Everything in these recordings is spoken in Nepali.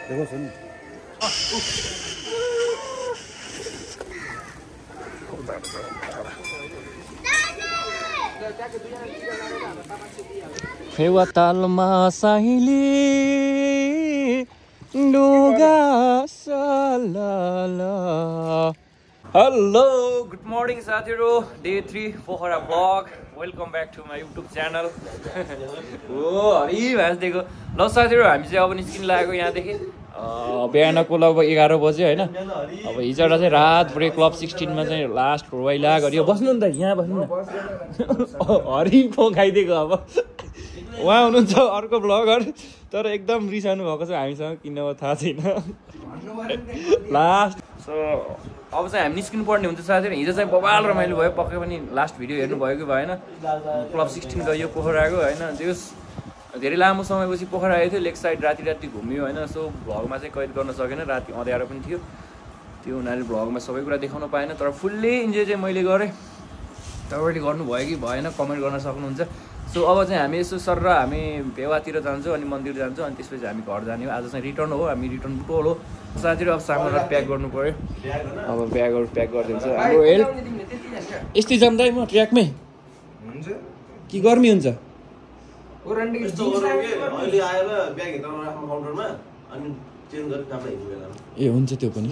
देखो सुन फेवा तालमा साइली डुगा सलाला। हेलो गुड मर्निङ साथीहरु, day 3 Pokhara blog. Welcome back to my YouTube channel. हो हरि भाइदेखो ल साथीहरु, हामी चाहिँ अब निस्किन लागेको यहाँदेखि बिहानको लगभग 11 बजे होइन। अब हिजोबाट चाहिँ रातभरि क्लब 16 मा चाहिँ लास्ट रोइला गऱ्यो। बस्नु नि त, यहाँ बस्नु न। हरि पो खाइदिएको। अब उहाँ हुनुहुन्छ अर्को ब्लगर, तर एकदम रिसाउनु भएको छ हामीसँग, किन थाहा छैन। लास्ट सो अब चाहिँ हामी निस्किनु पर्ने हुन्छ साथीहरु। हिजो चाहिँ बबाल रमाइलो भयो, पक्कै पनि लास्ट भिडियो हेर्नु भयो कि भएन। क्लब 16 गयो पोखराको होइन। त्यस धेरै लामो समयपछि पोखरा आएको थियो। लेक साइड राति घुम्यो होइन। सो भ्लगमा चाहिँ कैद गर्न सकेन, राति अँध्यारो पनि थियो। त्यो हुनाले भ्लगमा सबै कुरा देखाउन पाएन, तर फुल्ली इन्जोय चाहिँ मैले गरेँ। तपाईँले गर्नुभयो कि भएन कमेन्ट गर्न सक्नुहुन्छ। सो अब चाहिँ हामी यसो सर र हामी भेवातिर जान्छौँ, अनि मन्दिर जान्छौँ, अनि त्यसपछि हामी घर जाने हो। आज चाहिँ रिटर्न हो, हामी रिटर्न बुटोल हो साथीहरु। अब सामानहरू प्याक गर्नु पर्यो। अब ब्यागहरू प्याक गरिदिन्छ। हाम्रो हेल्प यस्तै जाँदा म ट्र्याकमै हुन्छ कि गर्मी हुन्छ। ए हुन्छ त्यो पनि।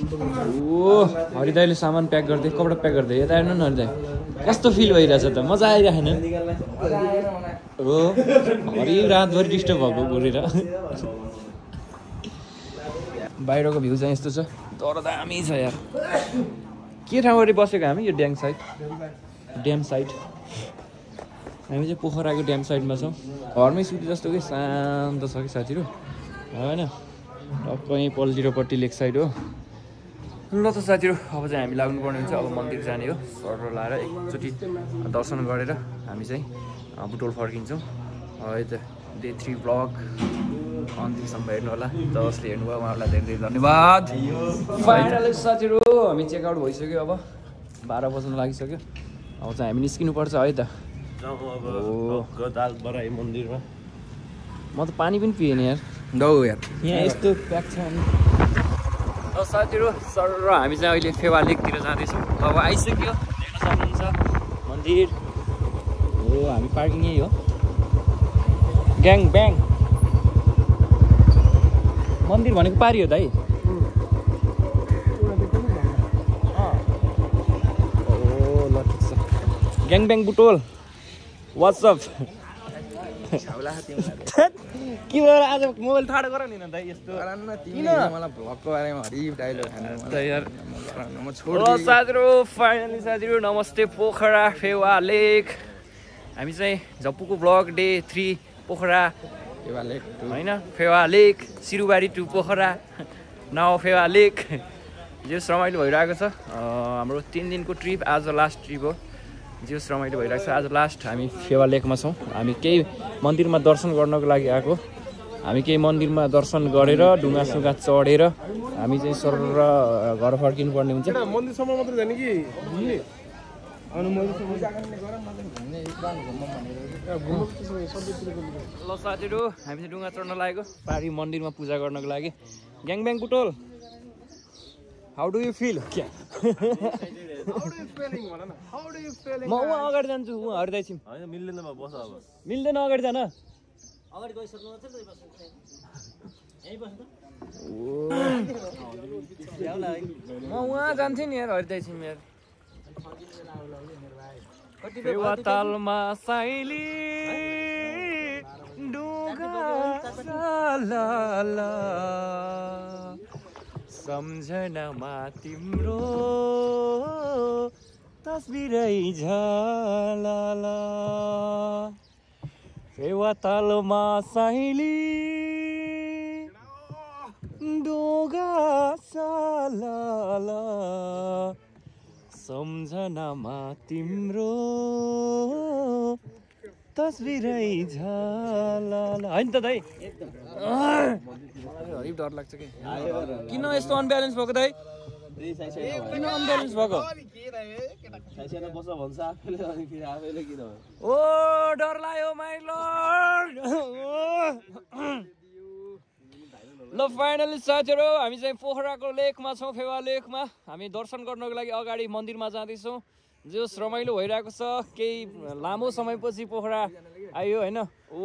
ओ हरिदाईले सामान प्याक गर्दै, कपडा प्याक गर्दै। यता हेर्नु न हरिदाई, कस्तो फिल भइरहेछ त, मजा आइरहेन हो। हरि रातभरि डिस्टर्ब भएको गरेर। बाहिरको भ्यू चाहिँ यस्तो छ, तर दामी छ यार। के ठाउँबाट बसेको हामी? यो ड्याम साइड हामी चाहिँ पोखराको ड्याम साइडमा छौँ। घरमै सुते जस्तो कि शान्त छ कि साथीहरू होइन। टक्कै पल्टिरोपट्टि लेक साइड हो। ल त साथीहरू, अब चाहिँ हामी लाग्नुपर्ने हुन्छ। अब मन्दिर जाने हो। सर लाएर एकचोटि दर्शन गरेर हामी चाहिँ बुटोल फर्किन्छौँ। है त डे 3 ब्लग अन्तिमसम्म हेर्नु होला। जसले हेर्नुभयो उहाँहरूलाई धेरै धेरै धन्यवाद। फाइनली साथीहरू हामी चेकआउट भइसक्यो। अब 12 बज्न लागिसक्यो। अब चाहिँ हामी निस्किनुपर्छ है त। मन्दिरमा म त पानी पनि पिएन यार। यार यहाँ यस्तो प्याक छ। अनि साथीहरू सर र हामी चाहिँ अहिले फेवा लेकतिर जाँदैछौँ। अब आइसक्यो, हेर्न सक्नुहुन्छ मन्दिर हो। हामी पार्किङ यही हो। ग्याङ ब्याङ मन्दिर भनेको पारी हो दाइ। ल ठिक छ। ग्याङ ब्याङ बुटोल वाट्सअप। के भएर आज मोबाइल ठाडो गर नि दाइ। यस्तो किन मलाई भ्लगको बारेमा हरि डाइलग म छोड्दिनु। साथीहरू फाइनली साथीहरू नमस्ते पोखरा फेवा लेक। हामी चाहिँ झप्पुको ब्लग डे 3 पोखरा फेवा लेक होइन। फेवा लेक सिरुबारी टु पोखरा नाउ फेवा लेक। जेस रमाइलो भइरहेको छ। हाम्रो 3 दिनको ट्रिप आज लास्ट ट्रिप हो। जेस रमाइलो भइरहेको छ। आज लास्ट हामी फेवा लेकमा छौँ। हामी केही मन्दिरमा दर्शन गर्नको लागि आएको। हामी केही मन्दिरमा दर्शन गरेर ढुङ्गासुङ्गा चढेर हामी चाहिँ सर र घर फर्किनु पर्ने हुन्छ। मन्दिरसम्म मात्रै जाने कि घुम्ने? ल साथीहरू हामी चाहिँ ढुङ्गा चढ्न लागेको पारी मन्दिरमा पूजा गर्नको लागि। ग्याङ ब्याङ बुटोल हाउ डु यु फिल? क्या म उहाँ अगाडि जान्छु। उहाँ हरिदाई छिम मिल्दैन अगाडि जान। म उहाँ जान्थेँ नि यार, हरिदाई छिम यार। फेवा तालमा साइली डुगा सलाला सम्झनामा तिम्रो तस्बिरै झलाला। फेवा तालमा साइली डुगा सलाला सम्झनामा तिम्रो तस्बिरै झलाला। होइन त दाइ, मलाई डर लाग्छ कि। किन यस्तो अनब्यालेन्स भएको दाइ? किन अनब्यालेन्स भएको? ओ डर लाग्यो माइ लर्ड। ल ल फाइनली साथीहरु हामी चाहिँ पोखराको लेकमा छौं फेवा लेकमा हामी दर्शन गर्नको लागि अगाडि मन्दिरमा जाँदैछौं जो रमाइलो भइरहेको छ केही लामो समयपछि पोखरा आयो हैन ओ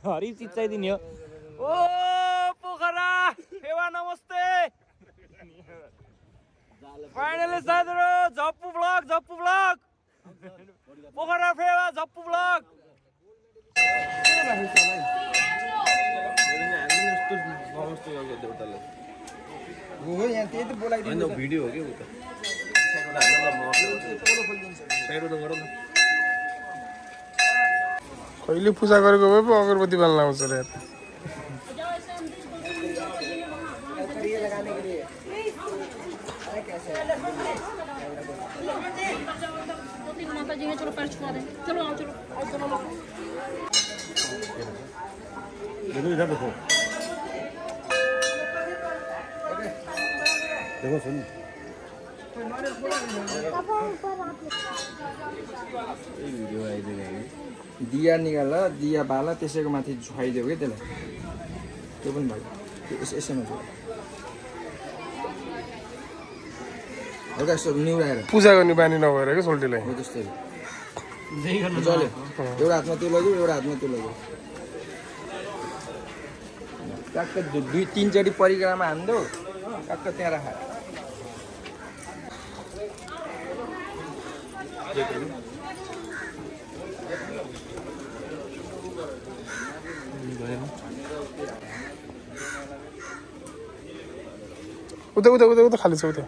हरि चिच्चाइदिने हो ओ पोखरा फेवा नमस्ते फाइनली साथीहरु Jhappu blog Pokhara Phewa Jhappu blog video हो कहिले पूजा गरेको भए पो अगरबत्ती बाल्न आउँछ रे चलो पैर छुआ दे चलो आओ चलो देखो इधर देखो देखो सुन दिया निकाल दिया बाल त्यसैको माथि झुकाइदेऊ के त्यसलाई त्यो पनि भयो यसैमा छ हल्का यस्तो निउराएर पूजा गर्ने बानी नभएर के सोल्टीलाई हो त्यस्तै जल्यो एउटा हातमा त्यो लग्यो एउटा हातमा त्यो लग्यो टक्क दुई तीनचोटि परिक्रमा हान्देऊ टक्क त्यहाँ राख उता उता उता उता खाली छ उता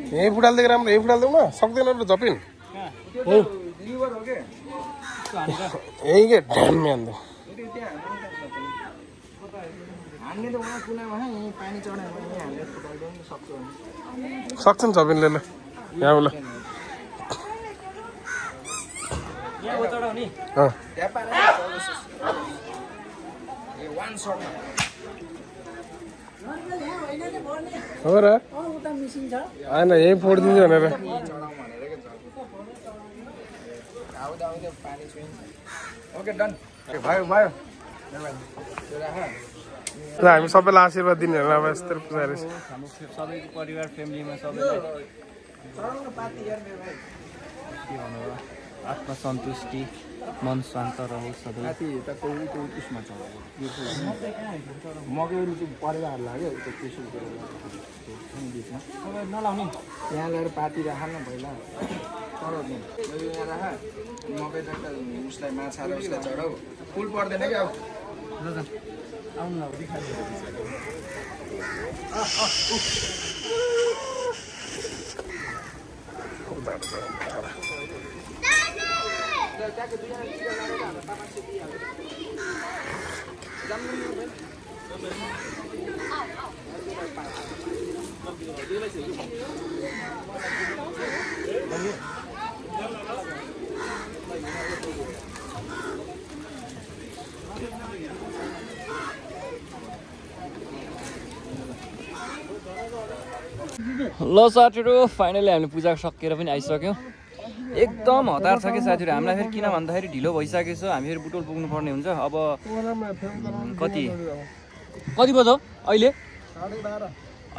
यही फुटाल्दै राम्रो यही फुटाल्दैऊ न सक्दैन र झपिन यही के ढ्याम्मे हान्दै सक्छ नि झपिनले ल यहाँ ल हो र होइन यही फोडिदिन्छु भनेर ल हामी सबैलाई आशीर्वाद दिने होला अब यस्तो पूजा रहेछ सबैको परिवार फ्यामिलीमा सबैलाई के भन्नु आत्मसन्तुष्टि मन शान्त रहोस् सबै मकैहरू चाहिँ परिवार लाग्यो नलाउने यहाँ ल्याएर पाती राख न पहिला चढाउँछ यहाँ राख मकै त उसलाई माछा उसलाई चढाउ फुल पर्दैन कि अब आउनु न ल साथीहरु फाइनली हामीले पूजा सकेर पनि आइसक्यौँ एकदम हतार छ कि साथीहरु हामीलाई फेरि किन भन्दाखेरि ढिलो भइसकेको छ हामी फेरि बुटोल पुग्नु पर्ने हुन्छ अब कति बज्यो अहिले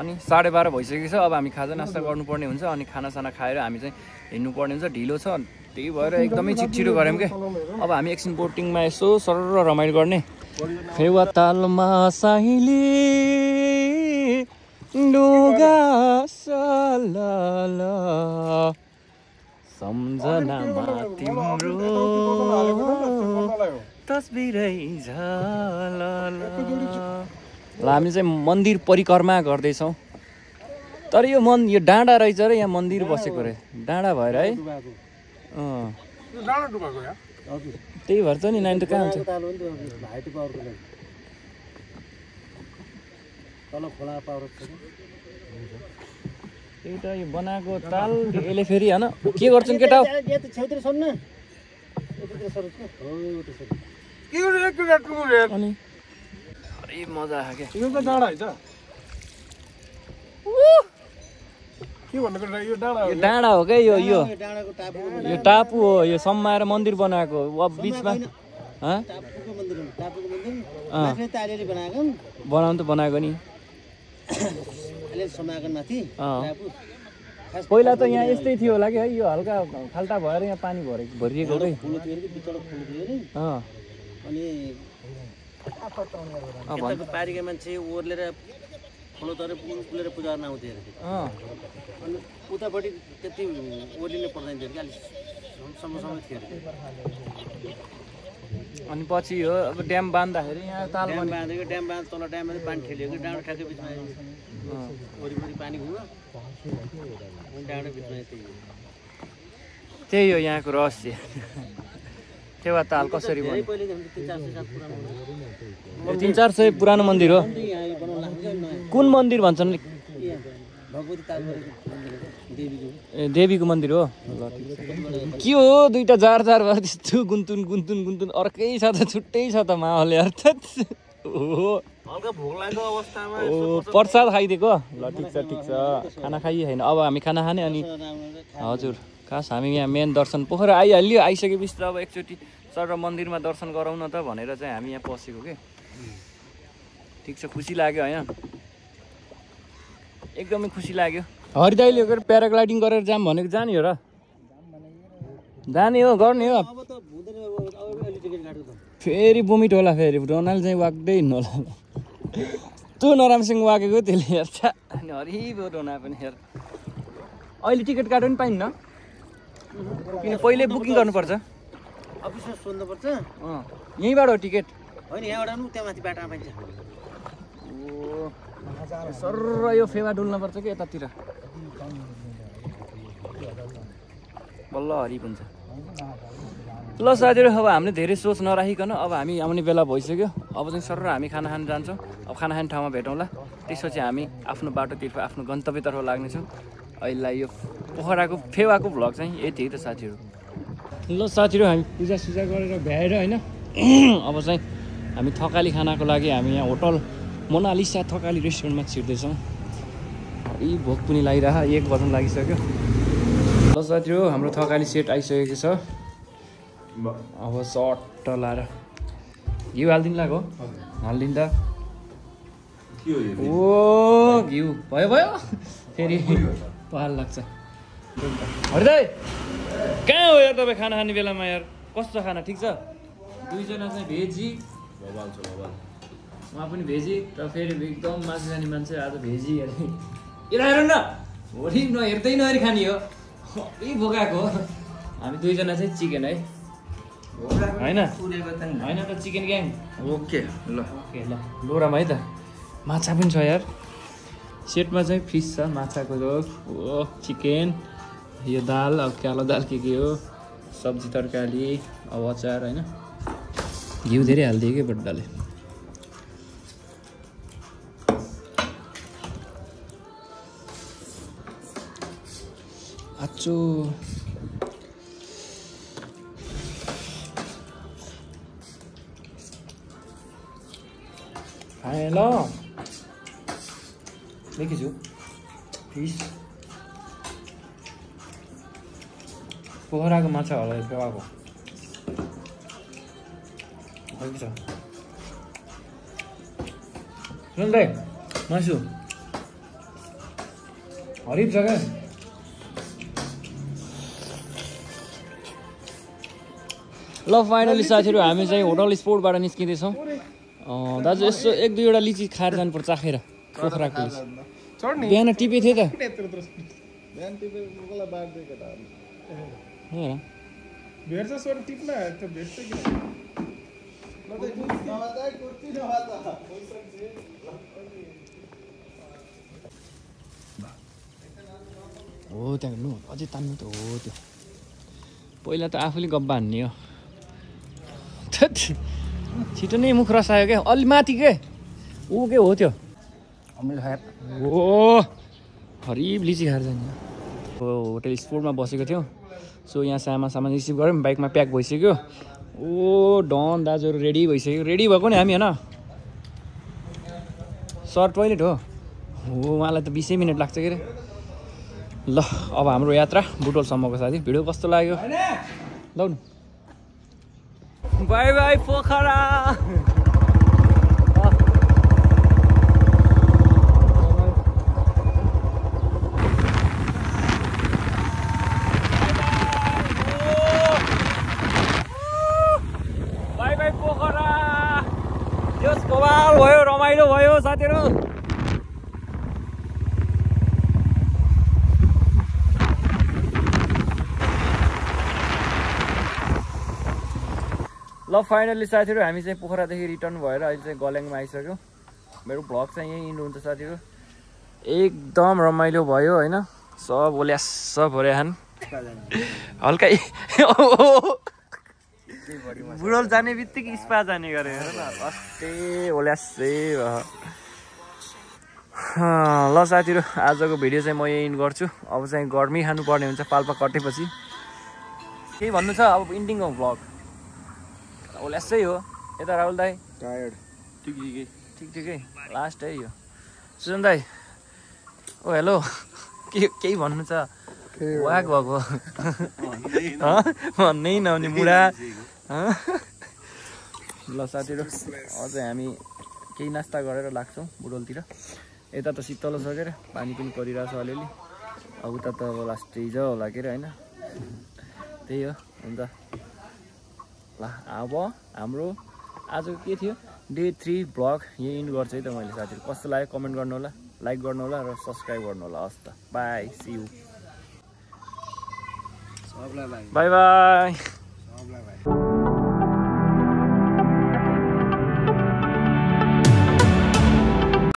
अनि 12:30 भइसकेको छ अब हामी खाजा नास्ता गर्नुपर्ने हुन्छ अनि खानासाना खाएर हामी चाहिँ हिँड्नुपर्ने हुन्छ ढिलो छ त्यही भएर एकदमै छिटो गऱ्यौँ के अब हामी एकछिन बोटिङमा यसो सरर रमाइलो गर्ने फेवा तालमा साइली डुगा सलल सम्झनामा तिम्रो तस्बिरै झलल ल हामी चाहिँ मन्दिर परिक्रमा गर्दैछौँ तर यो डाँडा रहेछ र यहाँ मन्दिर बसेको रे डाँडा भएर है त्यही भएर चाहिँ नि नानी त कहाँ हुन्छ त्यही त यो बनाएको ताल यसले फेरि होइन के गर्छन् केटा अनि अरे मजा आयो क्या के भन्नुको यो डाँडा यो डाँडा हो क्या यो यो यो टापु हो यो सम्माएर मन्दिर बनाएको अब बिचमा बनाउनु त बनाएको नि पहिला त यहाँ यस्तै थियो होला कि है यो हल्का खाल्टा भएर यहाँ पानी भरिएको है पारीका मान्छे ओर्लेर खोलो तरेर पुलेर पूजा गर्न आउँथ्यो अनि उतापट्टि त्यति ओर्लिनु पर्दैन थियो कि अलिक सम्म थियो अनि पछि हो अब ड्याम बाँध्दाखेरि यहाँ ताल बाँधेको ड्याम बाँध तल ड्याममा पानी खेलिएको डाँडो ठ्याक्कै बिचमा वरिपरि पानी घुम्यो डाँडो बिचमा त्यही हो यहाँको रहस्य फेवा ताल कसरी बन्यो 300-400 पुरानो मन्दिर हो कुन मन्दिर भन्छन् देवीको मन्दिर हो के हो दुईटा जार भएर त्यस्तो गुन्तुन अर्कै छ त छुट्टै छ त माहौल यार प्रसाद खाइदिएको ल ठिक छ खाना खाइए छैन अब हामी खाना खाने अनि हजुर खास हामी यहाँ मेन दर्शन पोखरा आइहाल्यो आइसकेपछि त अब एकचोटि सर मन्दिरमा दर्शन गराउँ न त भनेर चाहिँ हामी यहाँ पसेको के ठिक छ खुसी लाग्यो होइन एकदमै खुसी लाग्यो हरिदाइले प्याराग्लाइडिङ गरेर जाम भनेको जाने हो र जाने हो गर्ने हो फेरि बोमिट होला फेरि डोनाल्ड चाहिँ वाग्दै हिँड्नु होला तँ नराम्रोसँग वागेको त्यसले हेर्छ अनि हरिबो डोना पनि हेर अहिले टिकट काट्नु पनि पाइन्न किन पहिले बुकिङ गर्नुपर्छ अफिसमा सोध्नुपर्छ यहीँबाट हो टिकट होइन यहाँबाट त्यहाँ माथि बाटोमा पाइन्छ सर यो फेवा डुल्नुपर्छ कि यतातिर बल्ल हरिप हुन्छ ल साथीहरू अब हामीले धेरै सोच नराखिकन अब हामी आउने बेला भइसक्यो अब चाहिँ सर हामी खाना खान जान्छौँ अब खाना खाने ठाउँमा भेटौँला त्यसपछि हामी आफ्नो बाटोतिर आफ्नो गन्तव्यतर्फ लाग्नेछौँ अहिलेलाई यो पोखराको फेवाको भ्लग चाहिँ यति है त साथीहरू ल साथीहरू हामी पूजासुजा गरेर भ्याएर होइन अब चाहिँ हामी थकाली खानाको लागि हामी यहाँ होटल मोनालिसा थकाली रेस्टुरेन्टमा छिर्दैछौँ यी भोक पनि लागिरह 1 बज्न लागिसक्यो ल साथीहरू हाम्रो थकाली सेट आइसकेको छ अब सट्ट लाएर घिउ हालिदिनु लाग्यो हालिदिनु त ओ घिउ भयो फेरि पहाड लाग्छ हरिदाइ कहाँ हो यार तपाईँ खाना खाने बेलामा यार कस्तो खाना ठिक छ दुईजना चाहिँ भेजी उहाँ पनि भेजी र फेरि एकदम मासु खाने मान्छे आज भेजी हेर न भोलि नहेर्दै नहेरी खाने हो यही भोकाएको हामी दुईजना चाहिँ चिकन है होइन त चिकन ग्याङ ओके ल लोरामा है त माछा पनि छ यार सेटमा चाहिँ फिस छ माछाको झोल ओ चिकन यो दाल अब कालो दाल के हो सब्जी तरकारी अब अचार होइन घिउ धेरै हालिदियो कि बड्डाले आचो खाए ल देखिछु फिस पोखराको माछा होला फेवाको छ सुन दाइ मासु हरिब छ क्या ल फाइनली साथीहरू हामी चाहिँ होटल स्पोर्टबाट निस्किँदैछौँ दाजु यसो 1-2वटा लिची खाएर जानुपर्छ चाखेर पोखराको बिहान टिपेको थिएँ त हो त्यहाँ हेर्नु अझै तान्नु त हो त्यो पहिला त आफूले गब्बा हान्ने हो छिटो नै मुख रसायो क्या अलि माथि के ऊ के हो त्यो ओ हरिब लिची खाएर जाने होटल स्पोर्टमा बसेको थियौँ सो यहाँ सामान रिसिभ गऱ्यौँ बाइकमा प्याक भइसक्यो ओ डन दाजुहरू रेडी भइसक्यो रेडी भएको नि हामी होइन सर टोइलेट हो उहाँलाई त 20 मिनट लाग्छ के अरे ल अब हाम्रो यात्रा बुटोलसम्मको साथी भिडियो कस्तो लाग्यो लौ न bye bye Pokhara bye bye Pokhara यस बवाल भयो रमाइलो भयो साथीहरु ल फाइनली साथीहरु हामी चाहिँ पोखरादेखि रिटर्न भएर अहिले चाहिँ गल्याङमा आइसक्यो मेरो भ्लग चाहिँ यही इन्ड हुन्छ साथीहरु एकदम रमाइलो भयो हैन सब ओल्यास भरे हान हल्का बुढोल जाने बित्तिकै स्पा जाने गरे हेर न अस्ते ओल्यासै भयो ल साथीहरु आजको भिडियो चाहिँ म यही इन्ड गर्छु अब चाहिँ गर्मी खानु पर्ने हुन्छ पाल्पा कटेपछि केही भन्नु छ अब इन्डिङ हो भ्लग ओल्यासै हो यता राहुल दाई टायर्ड ठिकै लास्ट है यो सुजन दाई ओ हेलो केही भन्नु छ वाक भएको भन्नै नहुने मुडा ल साथीहरु अझै हामी केही नास्ता गरेर लाग्छौँ बुटोलतिर यता त शीतल सकेर पानी पनि परिरहेछ अलिअलि अब उता त अब लास्ट स्टेज होला के अरे हैन त्यही हो हुन्छ ल अब हाम्रो आजको के थियो डे 3 भ्लग यही इन्ड गर्छु है त मैले साथीहरु कस्तो लाग्यो कमेन्ट गर्नु होला लाइक गर्नु होला र सब्स्क्राइब गर्नु होला हस् त बाइ सी यू सबलाई बाइ बाइ